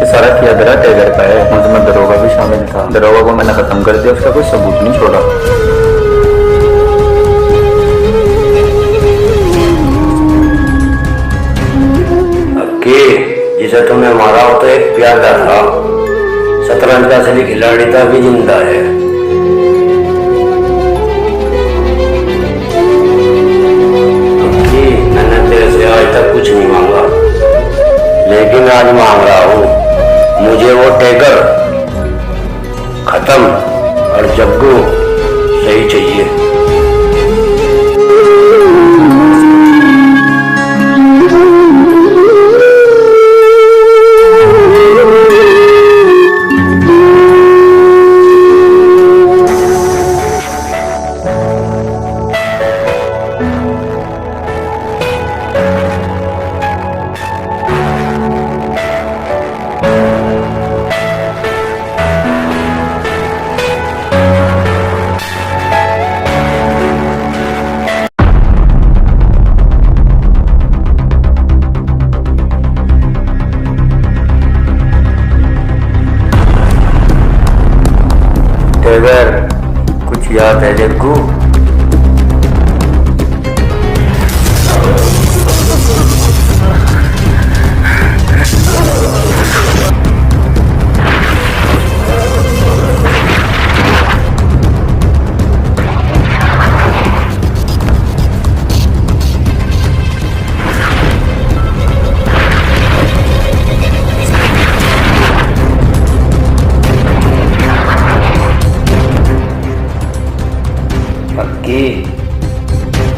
ये सारा किया मेरा टाइगर का है, मुझमें दरोगा भी शामिल था। दरोगा को मैंने खत्म कर दिया, उसका कोई सबूत नहीं छोड़ा। अक्की, जिसे तुमने मारा हो तो एक प्यादा था, शतरंज का असली खिलाड़ी था, भी जिंदा है। अक्की, मैंने तेरे से आज तक कुछ नहीं मांगा, लेकिन आज मांग रहा हूं। मुझे वो टाइगर खत्म और जग्गू सही चाहिए। टाइगर, कुछ याद है जग्गू?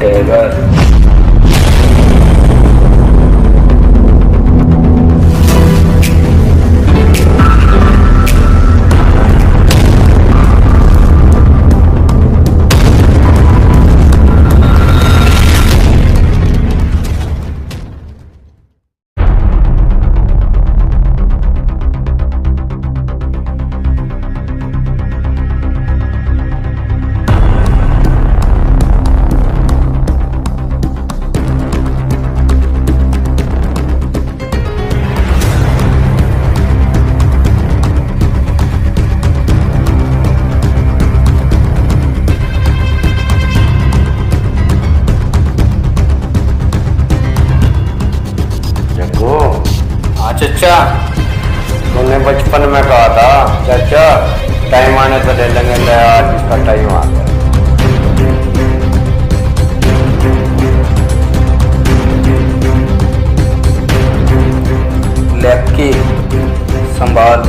टाइगर, चाचा, तुमने बचपन में कहा था चाचा टाइम आने तो ले लेंगे, आज इसका टाइम आ गया। लक्की, संभाल।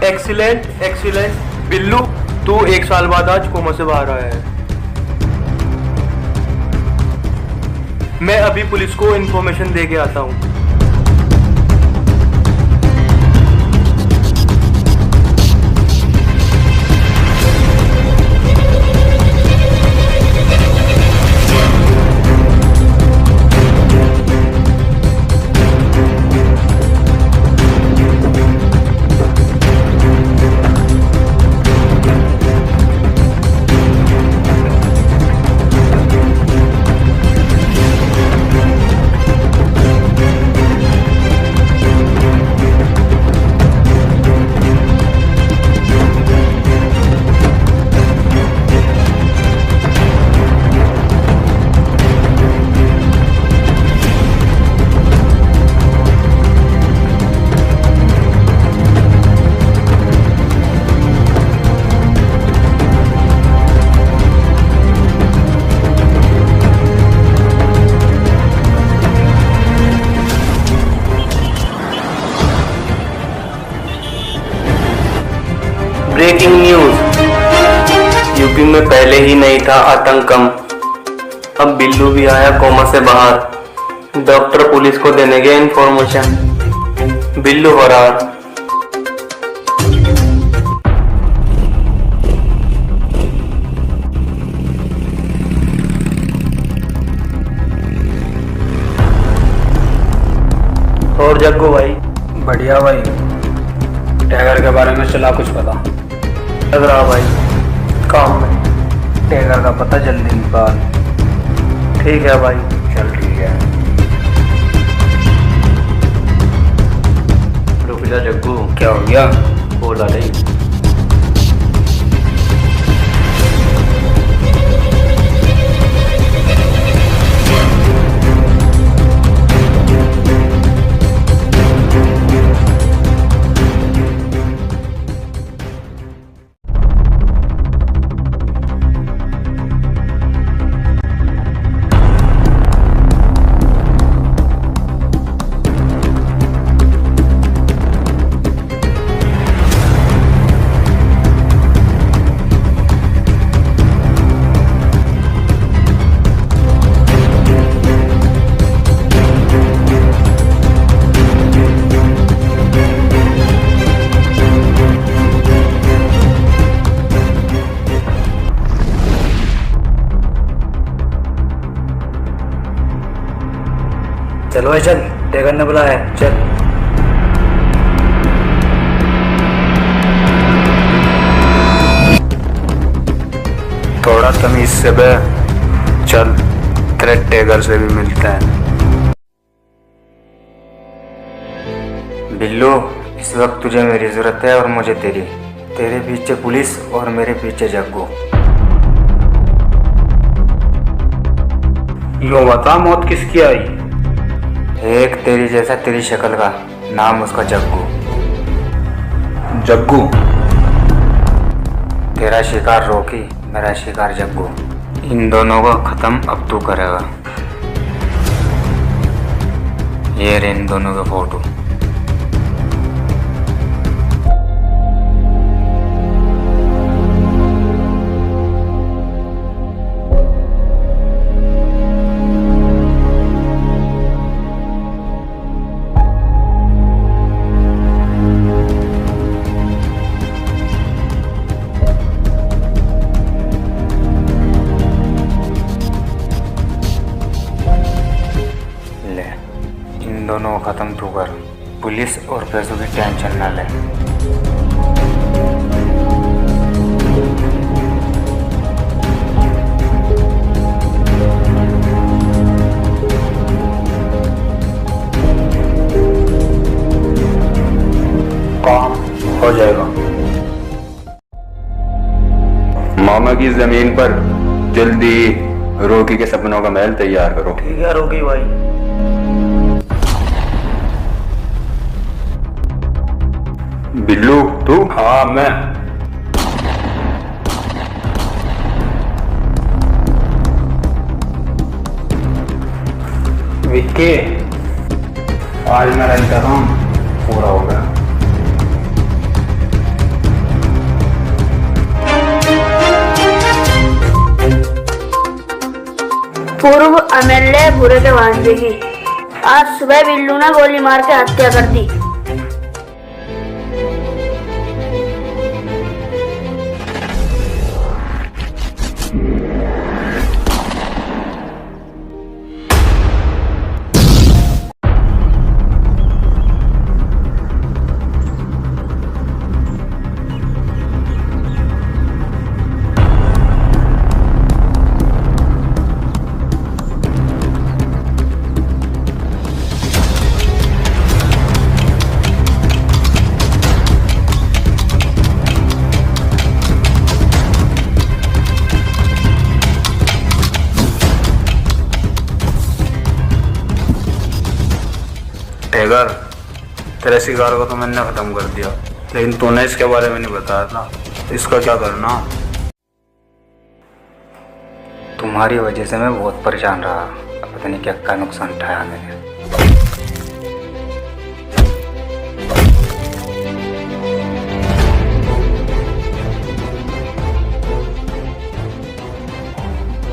Excellent excellent. बिल्लू, तू 1 साल बाद आज कोमा से बाहर आया है। मैं अभी पुलिस को इन्फॉर्मेशन दे के आता हूँ। Breaking news. यूपी में पहले ही नहीं था आतंकम, अब बिल्लू भी आया कोमा से बाहर। डॉक्टर पुलिस को देने गए इन्फॉर्मेशन, बिल्लू फरार। और जग्गू भाई? बढ़िया भाई। टैगर के बारे में चला कुछ पता लग रहा भाई, काम में। टैगर का पता जल्दी निकाल। ठीक है भाई। चल ठीक है। रुक जा जग्गू, क्या हो गया? बोला नहीं। चलो भाई चल, टैगर ने बुलाया है, चल। थोड़ा तमीज से बे, चल तेरे टैगर से भी मिलते हैं। बिल्लू, इस वक्त तुझे मेरी जरूरत है और मुझे तेरी। तेरे पीछे पुलिस और मेरे पीछे जग्गू। यो बता, मौत किसकी आई? एक तेरी जैसा तेरी शक्ल का, नाम उसका जग्गू। जग्गू? तेरा शिकार रोकी, मेरा शिकार जग्गू। इन दोनों को खत्म अब तू करेगा। ये रे इन दोनों के फोटो। दोनों को ख़त्म तू कर, पुलिस और पैसों की टेंशन ना ले। काम हो जाएगा। मामा की जमीन पर जल्दी रोकी के सपनों का महल तैयार करो। ठीक है रोकी भाई। बिल्लू तू? हाँ मैं। विक्की, आज मेरा इंतजाम पूरा हो गया। पूर्व एमएलए बुरे के भांजे की आज सुबह बिल्लू ने गोली मार के हत्या कर दी। टाइगर, तेरे शिकार को तो मैंने खत्म कर दिया, लेकिन तूने इसके बारे में नहीं बताया था। इसका क्या करना? तुम्हारी वजह से मैं बहुत परेशान रहा, पता नहीं क्या क्या नुकसान उठाया मैंने।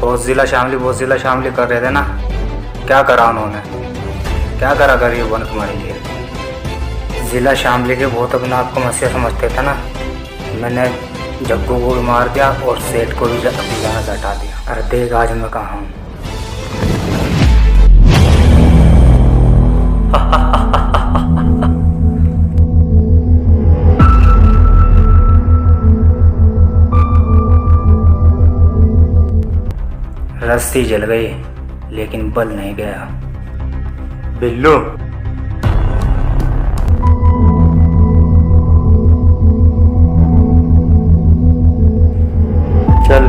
बहुत जिला शामली कर रहे थे ना, क्या करा उन्होंने? क्या करा गरीब बन तुम्हारे लिए? जिला शामली के बहुत अपने आप को मसीहा समझते थे ना, मैंने जग्गू को भी मार दिया और सेठ को भी अपनी जगह से हटा दिया। अरे देख आज मैं कहाँ हूँ। रस्सी जल गई लेकिन बल नहीं गया। बिल्लू चल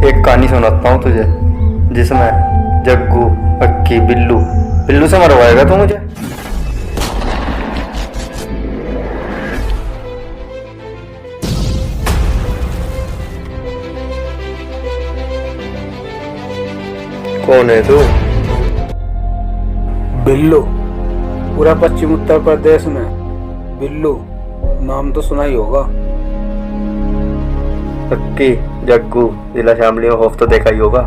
एक कहानी सुनाता हूँ तुझे, जिसमें जग्गू, अक्की, बिल्लू से मरवाएगा तू मुझे। कौन है तू? बिल्लू, पूरा पश्चिम उत्तर प्रदेश में बिल्लू नाम तो सुना ही होगा। अक्की, जग्गू, जिला शामली में खौफ तो देखा ही होगा।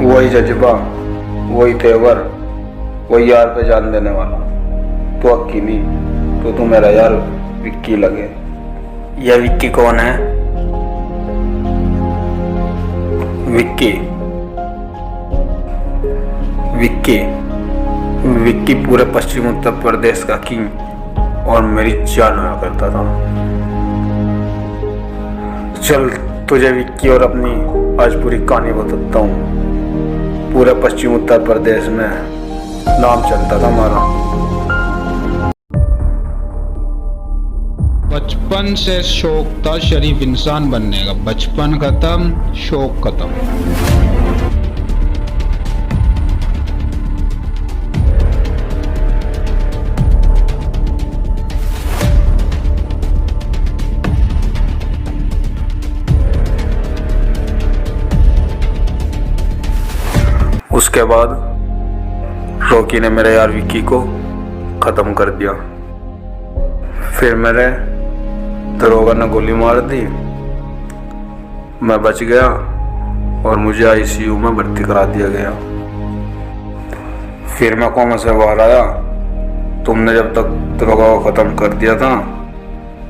वही जज्बा, वही तेवर, वही यार पे जान देने वाला। तो अक्की नहीं तो मेरा यार विक्की लगे। यह विक्की कौन है? विक्की पूरे पश्चिम उत्तर प्रदेश का किंग और मेरी जान हुआ करता था। चल तुझे विक्की और अपनी आज पूरी कहानी बताता हूँ। पूरे पश्चिम उत्तर प्रदेश में नाम चलता था हमारा। बचपन से शौक था शरीफ इंसान बनने का, बचपन खत्म शौक खत्म। उसके बाद रॉकी ने मेरे यार विक्की को ख़त्म कर दिया। फिर मेरे दरोगा ने गोली मार दी, मैं बच गया और मुझे आईसीयू में भर्ती करा दिया गया। फिर मैं कोमा से बाहर आया, तुमने जब तक दरोगा को ख़त्म कर दिया था।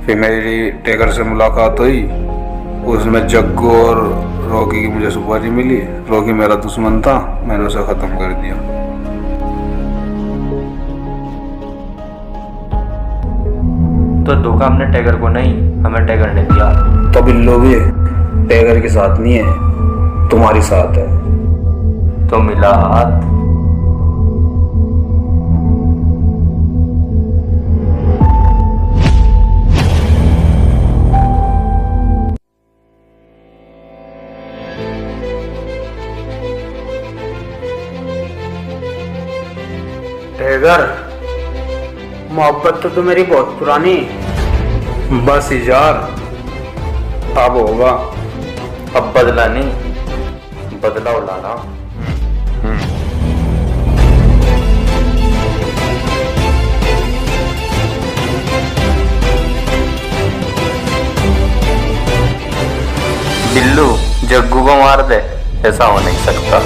फिर मेरी टाइगर से मुलाकात हुई, उसमें जग्गू और रॉकी की मुझे सुपारी मिली। रॉकी मेरा दुश्मन था, मैंने उसे ख़त्म कर दिया। तो धोखा हमने टैगर को नहीं, हमें टैगर ने दिया। तो बिल्लो भी टैगर के साथ नहीं है, तुम्हारी साथ है। तो मिला हाथ। टैगर, मोहब्बत तो मेरी बहुत पुरानी, बस यार अब होगा। अब बदला नहीं, बदला उलाना। बिल्लू जग्गू को मार दे, ऐसा हो नहीं सकता।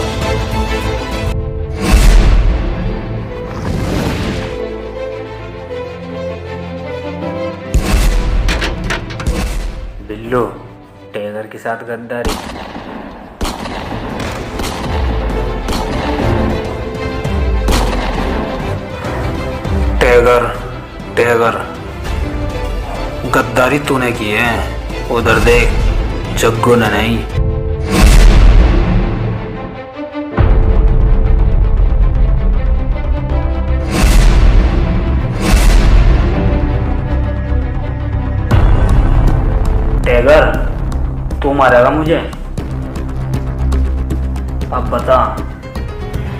बिल्लू टैगर के साथ गद्दारी। टैगर, टैगर गद्दारी तूने की है, उधर देख जग्गू ने नहीं। टैगर, तू मारेगा मुझे? अब बता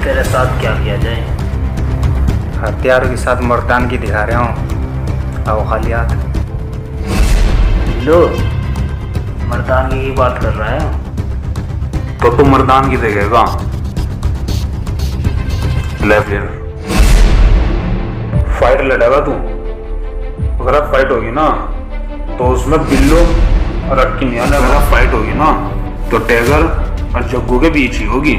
तेरे साथ क्या किया जाए। हथियारों के साथ मर्दान की दिखा रहे हूँ, अब खाली हाथ। बिल्लू मर्दानगी की बात कर रहा है? तो तू मर्दान की देखेगा। ले फिर फाइट लड़ेगा तू। अगर अब फाइट होगी ना तो उसमें बिल्लू और अक्की मियां ने अगर फाइट होगी ना तो टैगर और जग्गू के बीच ही होगी।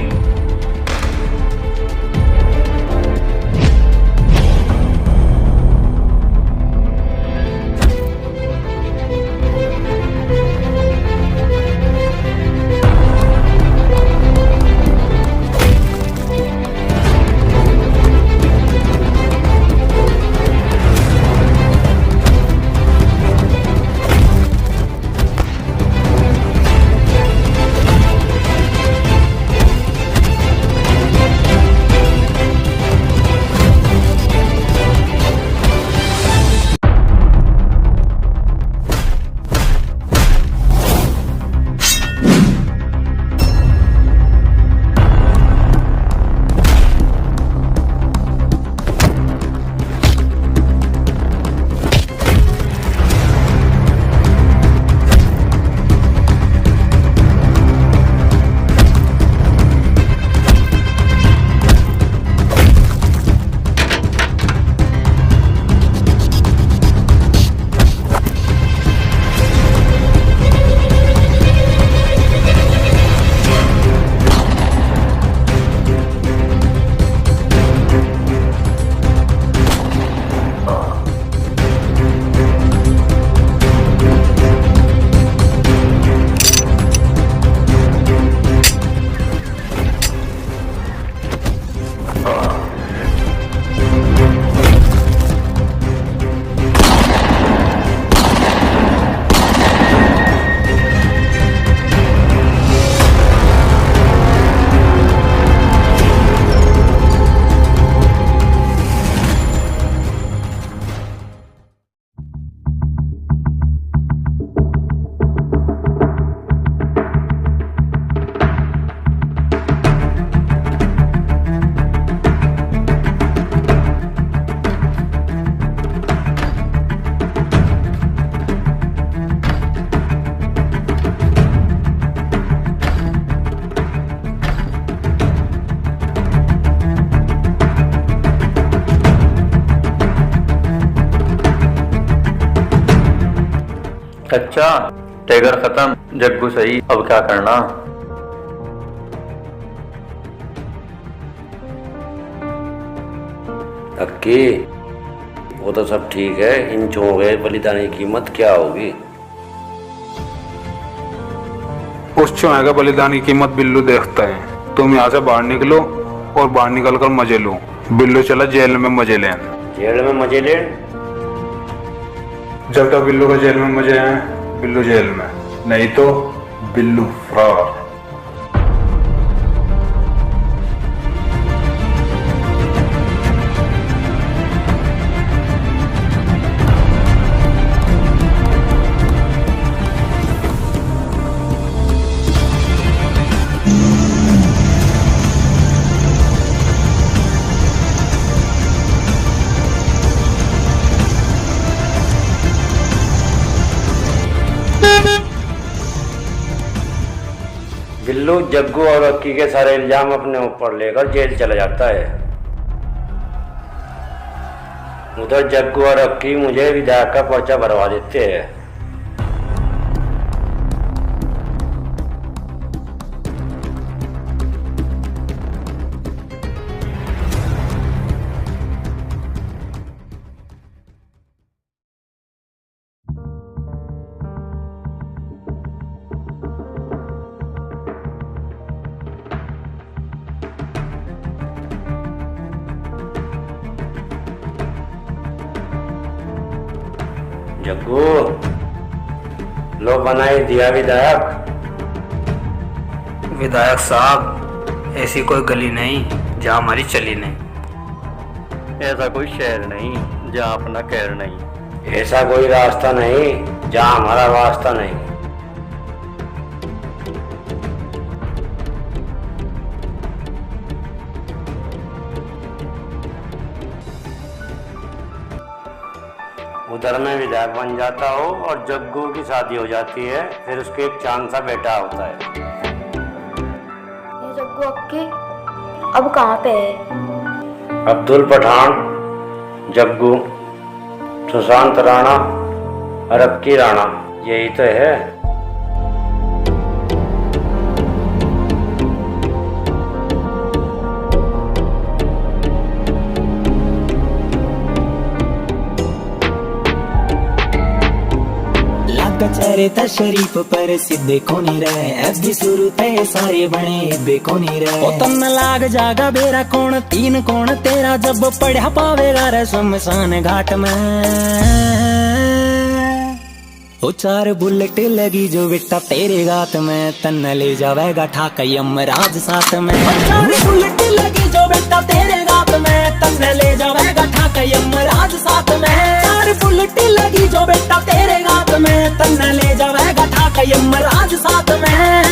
अच्छा टैगर खत्म, जग्गू सही, अब क्या करना? अक्की वो तो सब ठीक है, इन चोरों के बलिदान की कीमत क्या होगी? उस चौहे का बलिदान की कीमत बिल्लू देखता है। तुम यहाँ से बाहर निकलो और बाहर निकल कर मजे लो। बिल्लू चला जेल में मजे लेन। जेल में मजे लेन? जब तक बिल्लू को जेल में मजे हैं, बिल्लू जेल में, नहीं तो बिल्लू फरार। बिल्लू जग्गू और अक्की के सारे इल्जाम अपने ऊपर लेकर जेल चला जाता है। उधर जग्गू और अक्की मुझे विधायक का पर्चा भरवा देते हैं। जग्गू लो बनाई दिया विधायक। विधायक साहब, ऐसी कोई गली नहीं जहाँ हमारी चली नहीं। ऐसा कोई शहर नहीं जहाँ अपना कहर नहीं। ऐसा कोई रास्ता नहीं जहाँ हमारा वास्ता नहीं। उधर में विधायक बन जाता हो और जग्गू की शादी हो जाती है, फिर उसके एक चांद सा बेटा होता है। ये जग्गू अक्की अब कहाँ पे है? अब्दुल पठान, जग्गू, सुशांत राणा और अक्की राणा, यही तो है। कचहरे ता शरीफ पर सीधे कोनी रहे, अभी शुरू ते सारे बने बेकोनी रहे। ओ तन लाग जागा बेरा कौन तीन कौन तेरा, जब पढ़ा पावेगा रे शमशान घाट में। ओ 4 बुलेट लगी जो बेटा तेरे गात में, तन ले जावेगा ठाक यमराज साथ में। 4 बुलेट लगी जो बेटा तेरे गात में, तन ले जावेगा ठाक यमराज साथ में। 4 बुलेट लगी जो बेटा तेरे गात में, तन ले जावेगा ठाक यमराज साथ में।